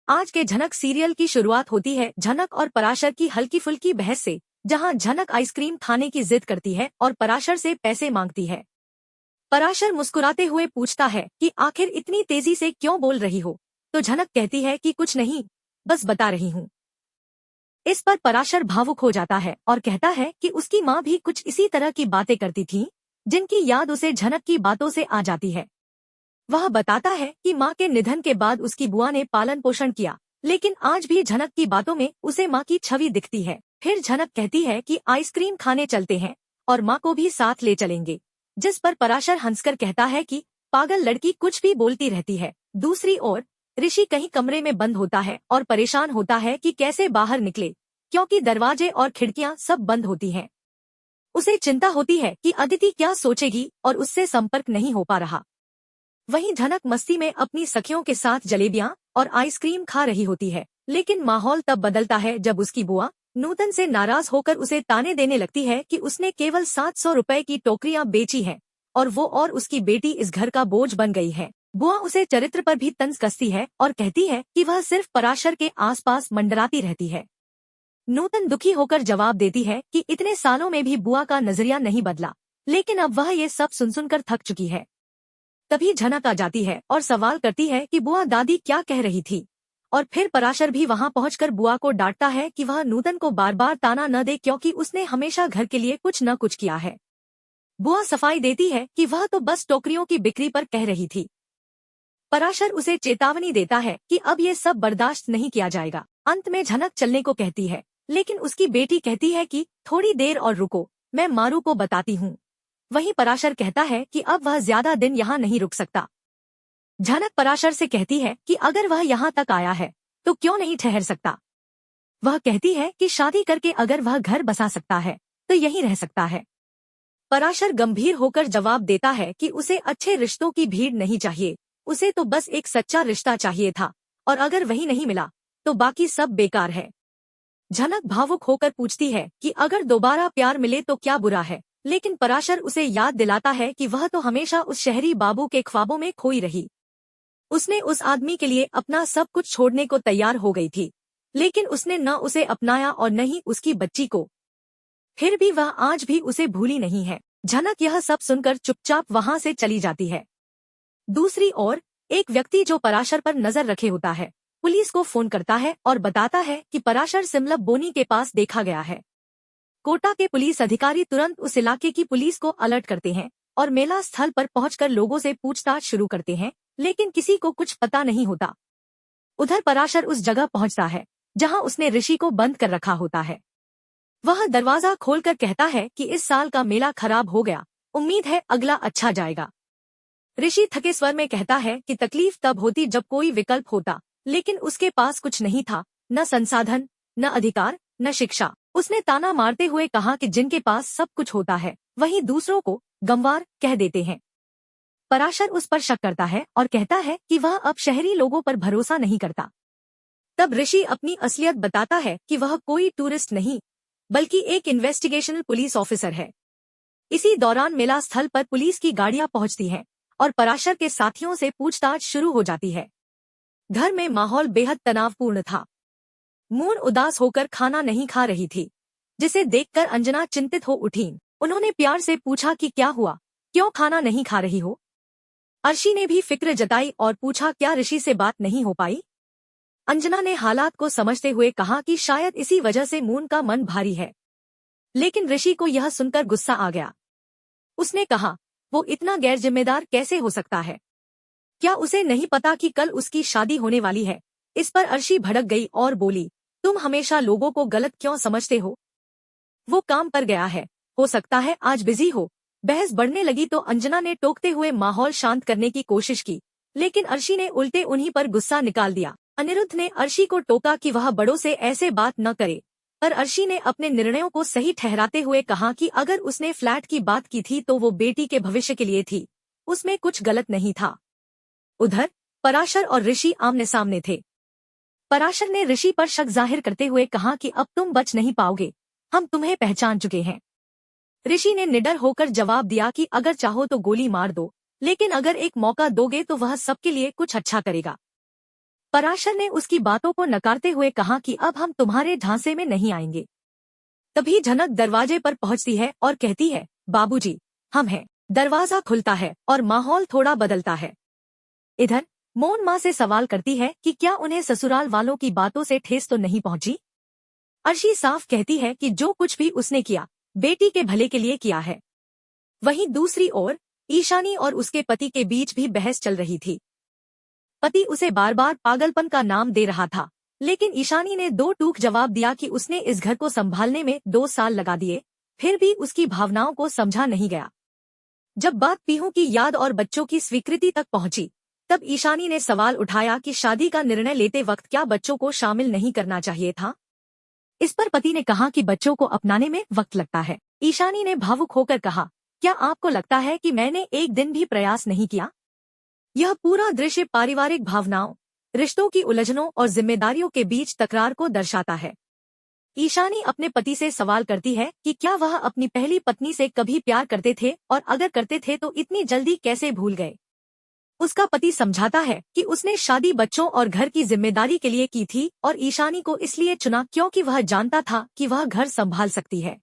आज के झनक सीरियल की शुरुआत होती है झनक और पराशर की हल्की फुल्की बहस से, जहां झनक आइसक्रीम खाने की जिद करती है और पराशर से पैसे मांगती है। पराशर मुस्कुराते हुए पूछता है कि आखिर इतनी तेजी से क्यों बोल रही हो, तो झनक कहती है कि कुछ नहीं, बस बता रही हूँ। इस पर पराशर भावुक हो जाता है और कहता है कि उसकी माँ भी कुछ इसी तरह की बातें करती थीं, जिनकी याद उसे झनक की बातों से आ जाती है। वह बताता है कि माँ के निधन के बाद उसकी बुआ ने पालन पोषण किया, लेकिन आज भी झनक की बातों में उसे माँ की छवि दिखती है। फिर झनक कहती है कि आइसक्रीम खाने चलते हैं और माँ को भी साथ ले चलेंगे, जिस पर पराशर हंसकर कहता है कि पागल लड़की कुछ भी बोलती रहती है। दूसरी ओर ऋषि कहीं कमरे में बंद होता है और परेशान होता है कि कैसे बाहर निकले, क्योंकि दरवाजे और खिड़कियां सब बंद होती हैं। उसे चिंता होती है कि अदिति क्या सोचेगी और उससे संपर्क नहीं हो पा रहा। वहीं झनक मस्ती में अपनी सखियों के साथ जलेबियां और आइसक्रीम खा रही होती है, लेकिन माहौल तब बदलता है जब उसकी बुआ नूतन से नाराज होकर उसे ताने देने लगती है कि उसने केवल 700 रुपए की टोकरियां बेची हैं और वो और उसकी बेटी इस घर का बोझ बन गई है। बुआ उसे चरित्र पर भी तंज कसती है और कहती है कि वह सिर्फ पराशर के आसपास मंडराती रहती है। नूतन दुखी होकर जवाब देती है कि इतने सालों में भी बुआ का नजरिया नहीं बदला, लेकिन अब वह ये सब सुन सुनकर थक चुकी है। तभी झनक आ जाती है और सवाल करती है कि बुआ दादी क्या कह रही थी, और फिर पराशर भी वहां पहुंचकर बुआ को डांटता है कि वह नूतन को बार बार ताना न दे, क्योंकि उसने हमेशा घर के लिए कुछ न कुछ किया है। बुआ सफाई देती है कि वह तो बस टोकरियों की बिक्री पर कह रही थी। पराशर उसे चेतावनी देता है कि अब ये सब बर्दाश्त नहीं किया जाएगा। अंत में झनक चलने को कहती है, लेकिन उसकी बेटी कहती है कि थोड़ी देर और रुको, मैं मारू को बताती हूँ। वहीं पराशर कहता है कि अब वह ज्यादा दिन यहाँ नहीं रुक सकता। झनक पराशर से कहती है कि अगर वह यहाँ तक आया है तो क्यों नहीं ठहर सकता। वह कहती है कि शादी करके अगर वह घर बसा सकता है तो यहीं रह सकता है। पराशर गंभीर होकर जवाब देता है कि उसे अच्छे रिश्तों की भीड़ नहीं चाहिए, उसे तो बस एक सच्चा रिश्ता चाहिए था, और अगर वही नहीं मिला तो बाकी सब बेकार है। झनक भावुक होकर पूछती है कि अगर दोबारा प्यार मिले तो क्या बुरा है, लेकिन पराशर उसे याद दिलाता है कि वह तो हमेशा उस शहरी बाबू के ख्वाबों में खोई रही। उसने उस आदमी के लिए अपना सब कुछ छोड़ने को तैयार हो गई थी, लेकिन उसने न उसे अपनाया और न ही उसकी बच्ची को। फिर भी वह आज भी उसे भूली नहीं है। झनक यह सब सुनकर चुपचाप वहां से चली जाती है। दूसरी ओर एक व्यक्ति जो पराशर पर नजर रखे होता है, पुलिस को फोन करता है और बताता है कि पराशर सिमलब बोनी के पास देखा गया है। कोटा के पुलिस अधिकारी तुरंत उस इलाके की पुलिस को अलर्ट करते हैं और मेला स्थल पर पहुंचकर लोगों से पूछताछ शुरू करते हैं, लेकिन किसी को कुछ पता नहीं होता। उधर पराशर उस जगह पहुंचता है जहां उसने ऋषि को बंद कर रखा होता है। वह दरवाजा खोलकर कहता है कि इस साल का मेला खराब हो गया, उम्मीद है अगला अच्छा जाएगा। ऋषि थके स्वर में कहता है कि तकलीफ तब होती जब कोई विकल्प होता, लेकिन उसके पास कुछ नहीं था, न संसाधन, न अधिकार, न शिक्षा। उसने ताना मारते हुए कहा कि जिनके पास सब कुछ होता है वही दूसरों को गंवार कह देते हैं। पराशर उस पर शक करता है और कहता है कि वह अब शहरी लोगों पर भरोसा नहीं करता। तब ऋषि अपनी असलियत बताता है कि वह कोई टूरिस्ट नहीं, बल्कि एक इन्वेस्टिगेशनल पुलिस ऑफिसर है। इसी दौरान मेला स्थल पर पुलिस की गाड़ियां पहुंचती हैं और पराशर के साथियों से पूछताछ शुरू हो जाती है। घर में माहौल बेहद तनावपूर्ण था। मून उदास होकर खाना नहीं खा रही थी, जिसे देखकर अंजना चिंतित हो उठी। उन्होंने प्यार से पूछा कि क्या हुआ, क्यों खाना नहीं खा रही हो। अर्शी ने भी फिक्र जताई और पूछा क्या ऋषि से बात नहीं हो पाई। अंजना ने हालात को समझते हुए कहा कि शायद इसी वजह से मून का मन भारी है, लेकिन ऋषि को यह सुनकर गुस्सा आ गया। उसने कहा वो इतना गैर जिम्मेदार कैसे हो सकता है, क्या उसे नहीं पता कि कल उसकी शादी होने वाली है। इस पर अर्शी भड़क गई और बोली, तुम हमेशा लोगों को गलत क्यों समझते हो। वो काम पर गया है, हो सकता है आज बिजी हो। बहस बढ़ने लगी तो अंजना ने टोकते हुए माहौल शांत करने की कोशिश की, लेकिन अर्शी ने उल्टे उन्हीं पर गुस्सा निकाल दिया। अनिरुद्ध ने अर्शी को टोका कि वह बड़ों से ऐसे बात न करे, पर अर्शी ने अपने निर्णयों को सही ठहराते हुए कहा कि अगर उसने फ्लैट की बात की थी तो वो बेटी के भविष्य के लिए थी, उसमें कुछ गलत नहीं था। उधर पराशर और ऋषि आमने सामने थे। पराशर ने ऋषि पर शक जाहिर करते हुए कहा कि अब तुम बच नहीं पाओगे, हम तुम्हें पहचान चुके हैं। ऋषि ने निडर होकर जवाब दिया कि अगर चाहो तो गोली मार दो, लेकिन अगर एक मौका दोगे तो वह सबके लिए कुछ अच्छा करेगा। पराशर ने उसकी बातों को नकारते हुए कहा कि अब हम तुम्हारे झांसे में नहीं आएंगे। तभी झनक दरवाजे पर पहुंचती है और कहती है, बाबूजी, हम हैं। दरवाजा खुलता है और माहौल थोड़ा बदलता है। इधर मोन माँ से सवाल करती है कि क्या उन्हें ससुराल वालों की बातों से ठेस तो नहीं पहुंची। अर्शी साफ कहती है कि जो कुछ भी उसने किया बेटी के भले के लिए किया है। वहीं दूसरी ओर ईशानी और उसके पति के बीच भी बहस चल रही थी। पति उसे बार बार पागलपन का नाम दे रहा था, लेकिन ईशानी ने दो टूक जवाब दिया कि उसने इस घर को संभालने में 2 साल लगा दिए, फिर भी उसकी भावनाओं को समझा नहीं गया। जब बात पीहू की याद और बच्चों की स्वीकृति तक पहुंची, तब ईशानी ने सवाल उठाया कि शादी का निर्णय लेते वक्त क्या बच्चों को शामिल नहीं करना चाहिए था। इस पर पति ने कहा कि बच्चों को अपनाने में वक्त लगता है। ईशानी ने भावुक होकर कहा, क्या आपको लगता है कि मैंने एक दिन भी प्रयास नहीं किया? यह पूरा दृश्य पारिवारिक भावनाओं, रिश्तों की उलझनों और जिम्मेदारियों के बीच तकरार को दर्शाता है। ईशानी अपने पति से सवाल करती है कि क्या वह अपनी पहली पत्नी से कभी प्यार करते थे, और अगर करते थे तो इतनी जल्दी कैसे भूल गए। उसका पति समझाता है कि उसने शादी बच्चों और घर की जिम्मेदारी के लिए की थी और ईशानी को इसलिए चुना क्योंकि वह जानता था कि वह घर संभाल सकती है।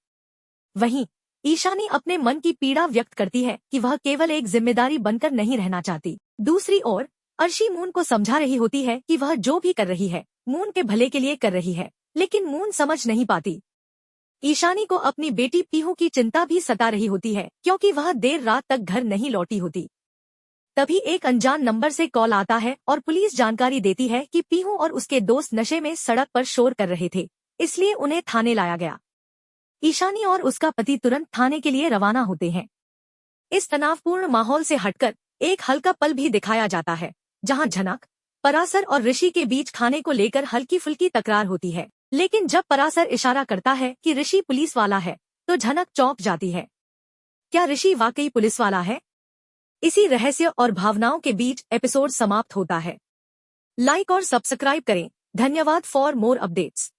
वहीं ईशानी अपने मन की पीड़ा व्यक्त करती है कि वह केवल एक जिम्मेदारी बनकर नहीं रहना चाहती। दूसरी ओर अर्शी मून को समझा रही होती है कि वह जो भी कर रही है मून के भले के लिए कर रही है, लेकिन मून समझ नहीं पाती। ईशानी को अपनी बेटी पीहू की चिंता भी सता रही होती है क्योंकि वह देर रात तक घर नहीं लौटी होती। तभी एक अनजान नंबर से कॉल आता है और पुलिस जानकारी देती है कि पीहू और उसके दोस्त नशे में सड़क पर शोर कर रहे थे, इसलिए उन्हें थाने लाया गया। ईशानी और उसका पति तुरंत थाने के लिए रवाना होते हैं। इस तनावपूर्ण माहौल से हटकर एक हल्का पल भी दिखाया जाता है, जहां झनक, पराशर और ऋषि के बीच खाने को लेकर हल्की फुल्की तकरार होती है। लेकिन जब पराशर इशारा करता है कि ऋषि पुलिस वाला है, तो झनक चौंक जाती है। क्या ऋषि वाकई पुलिस वाला है? इसी रहस्य और भावनाओं के बीच एपिसोड समाप्त होता है। लाइक और सब्सक्राइब करें। धन्यवाद फॉर मोर अपडेट्स।